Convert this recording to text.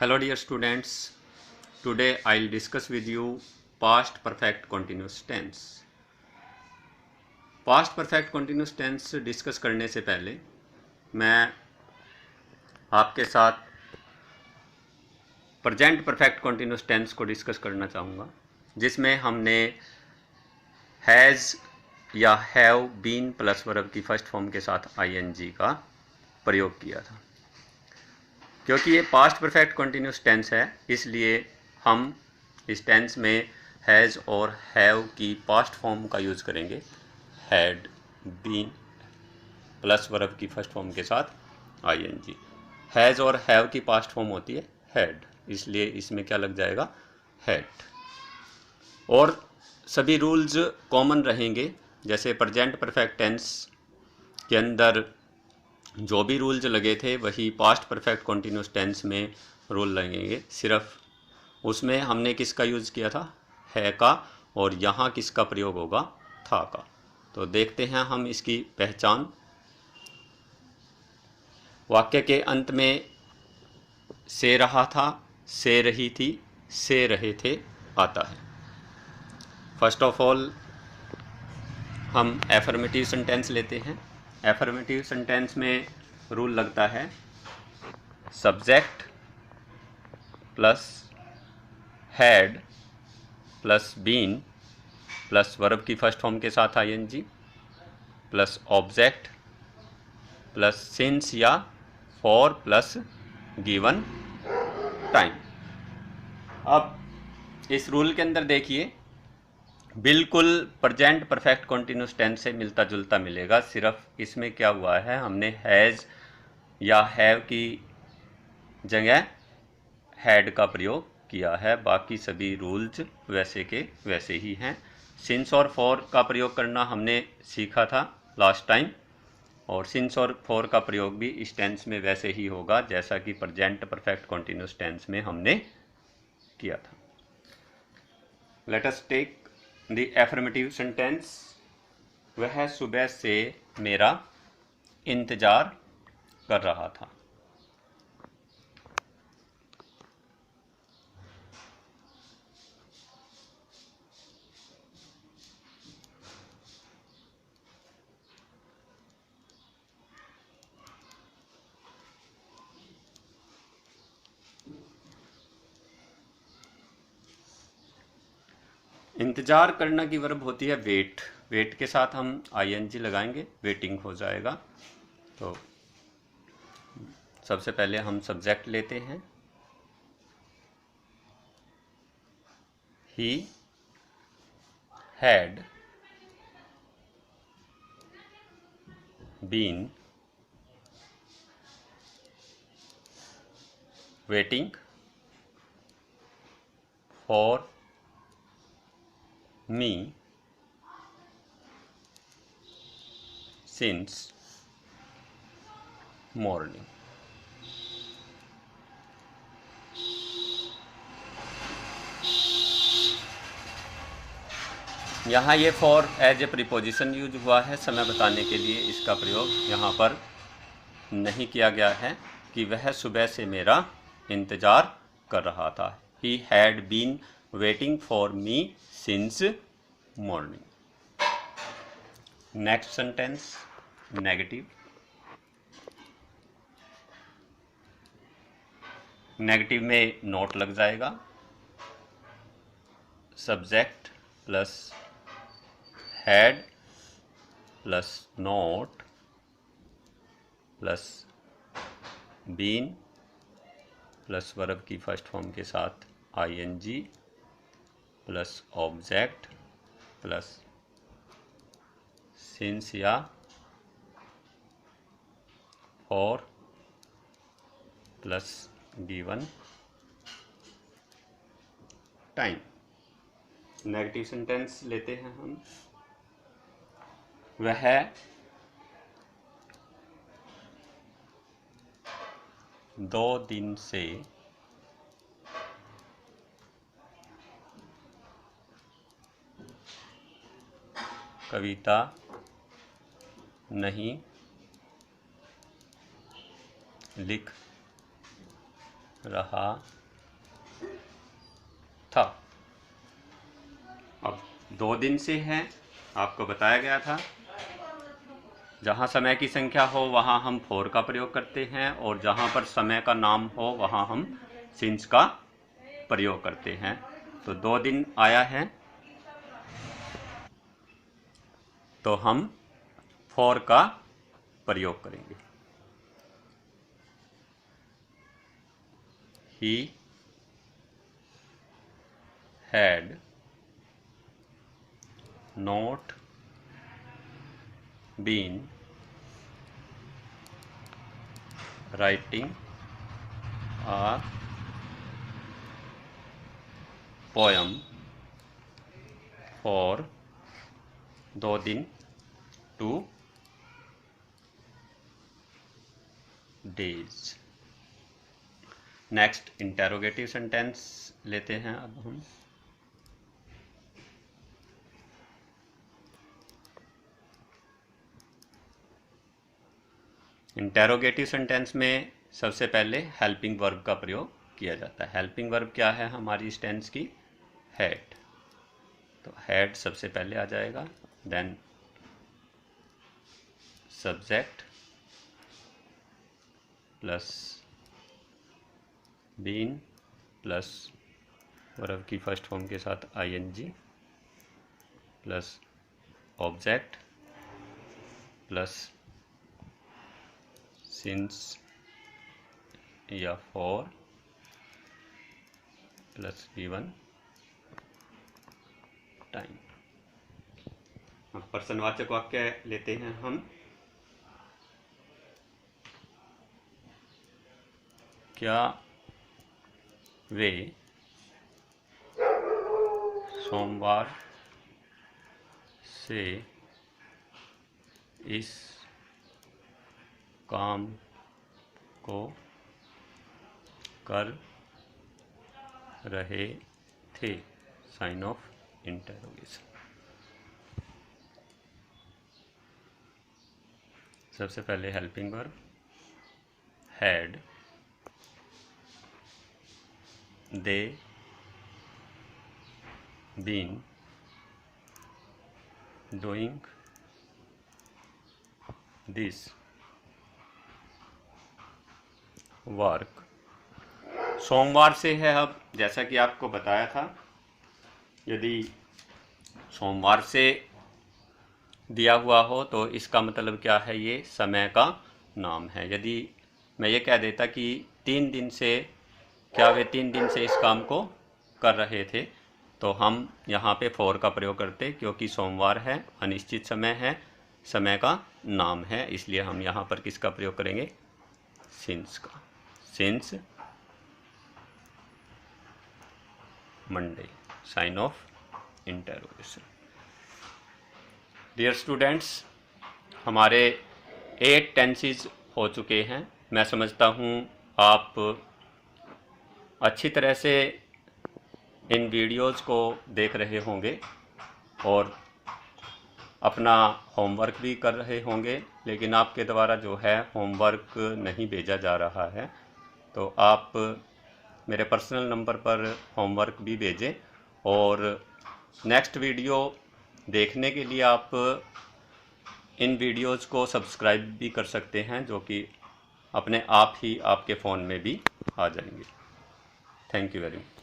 Hello dear students, today I'll discuss with you past perfect continuous tense. Past perfect continuous tense discuss करने से पहले मैं आपके साथ प्रेजेंट परफेक्ट continuous टेंस को डिस्कस करना चाहूँगा, जिसमें हमने हैज़ या हैव बीन प्लस वर्ब की फर्स्ट फॉर्म के साथ ing का प्रयोग किया था। क्योंकि ये पास्ट परफेक्ट कंटिन्यूस टेंस है, इसलिए हम इस टेंस में हैज़ और हैव की पास्ट फॉर्म का यूज़ करेंगे। हैड बीन प्लस वर्ब की फर्स्ट फॉर्म के साथ ing। हैज़ और हैव की पास्ट फॉर्म होती है हैड, इसलिए इसमें क्या लग जाएगा, हैड। और सभी रूल्स कॉमन रहेंगे, जैसे प्रेजेंट परफेक्ट टेंस के अंदर जो भी रूल्स लगे थे वही पास्ट परफेक्ट कंटिन्यूस टेंस में रूल लगेंगे। सिर्फ उसमें हमने किसका यूज़ किया था, है का, और यहाँ किसका प्रयोग होगा, था का। तो देखते हैं हम इसकी पहचान। वाक्य के अंत में से रहा था, से रही थी, से रहे थे आता है। फर्स्ट ऑफ ऑल हम एफर्मेटिव सेंटेंस लेते हैं। एफर्मेटिव सेंटेंस में रूल लगता है subject plus had plus been plus verb की फर्स्ट फॉर्म के साथ ing plus object plus since या फॉर प्लस गिवन टाइम। अब इस रूल के अंदर देखिए, बिल्कुल प्रेजेंट परफेक्ट कंटिन्यूस टेंस से मिलता जुलता मिलेगा। सिर्फ इसमें क्या हुआ है, हमने हैज़ या हैव की जगह हैड का प्रयोग किया है। बाकी सभी रूल्स वैसे के वैसे ही हैं। सिंस और फॉर का प्रयोग करना हमने सीखा था लास्ट टाइम, और सिंस और फॉर का प्रयोग भी इस टेंस में वैसे ही होगा जैसा कि प्रेजेंट परफेक्ट कंटिन्यूस टेंस में हमने किया था। Let us take the affirmative sentence. वह सुबह से मेरा इंतजार कर रहा था। इंतजार करना की वर्ब होती है वेट। वेट के साथ हम ing लगाएंगे, वेटिंग हो जाएगा। तो सबसे पहले हम सब्जेक्ट लेते हैं, he had been waiting for me since morning। यहाँ ये for as a preposition use हुआ है समय बताने के लिए। इसका प्रयोग यहाँ पर नहीं किया गया है कि वह सुबह से मेरा इंतज़ार कर रहा था। He had been waiting for me since morning. Next sentence negative. Negative में नोट लग जाएगा, subject plus had plus not plus been plus verb की फर्स्ट फॉर्म के साथ ing plus object plus since या for plus given time. Negative sentence लेते हैं हम। वह 2 दिन से कविता नहीं लिख रहा था। अब 2 दिन से है, आपको बताया गया था जहाँ समय की संख्या हो वहाँ हम फॉर का प्रयोग करते हैं, और जहाँ पर समय का नाम हो वहाँ हम सिंस का प्रयोग करते हैं। तो 2 दिन आया है तो हम फॉर का प्रयोग करेंगे। He had not been writing a poem for 2 दिन 2 days। नेक्स्ट इंटेरोगेटिव सेंटेंस लेते हैं अब हम। इंटेरोगेटिव सेंटेंस में सबसे पहले हेल्पिंग वर्ब का प्रयोग किया जाता है। हेल्पिंग वर्ब क्या है हमारी इस टेंस की? हैड। तो हैड सबसे पहले आ जाएगा, then subject plus been plus verb की फर्स्ट फॉर्म के साथ ING plus object plus since या फॉर प्लस गिवन टाइम। अब प्रश्नवाचक वाक्य लेते हैं हम। क्या वे सोमवार से इस काम को कर रहे थे? Sign of interrogation. सबसे पहले helping verb had, they been doing this work. सोमवार से है। अब जैसा कि आपको बताया था, यदि सोमवार से दिया हुआ हो तो इसका मतलब क्या है? ये समय का नाम है। यदि मैं ये कह देता कि 3 दिन से, क्या वे 3 दिन से इस काम को कर रहे थे, तो हम यहाँ पे फॉर का प्रयोग करते, क्योंकि सोमवार है, अनिश्चित समय है, समय का नाम है, इसलिए हम यहाँ पर किसका प्रयोग करेंगे? सिंस का। Since Monday, sign of interrogation. Dear students, हमारे 8 टेंसेस हो चुके हैं। मैं समझता हूँ आप अच्छी तरह से इन वीडियोज़ को देख रहे होंगे और अपना होमवर्क भी कर रहे होंगे, लेकिन आपके द्वारा जो है होमवर्क नहीं भेजा जा रहा है, तो आप मेरे पर्सनल नंबर पर होमवर्क भी भेजें। और नेक्स्ट वीडियो देखने के लिए आप इन वीडियोज़ को सब्सक्राइब भी कर सकते हैं, जो कि अपने आप ही आपके फ़ोन में भी आ जाएंगे। Thank you very much.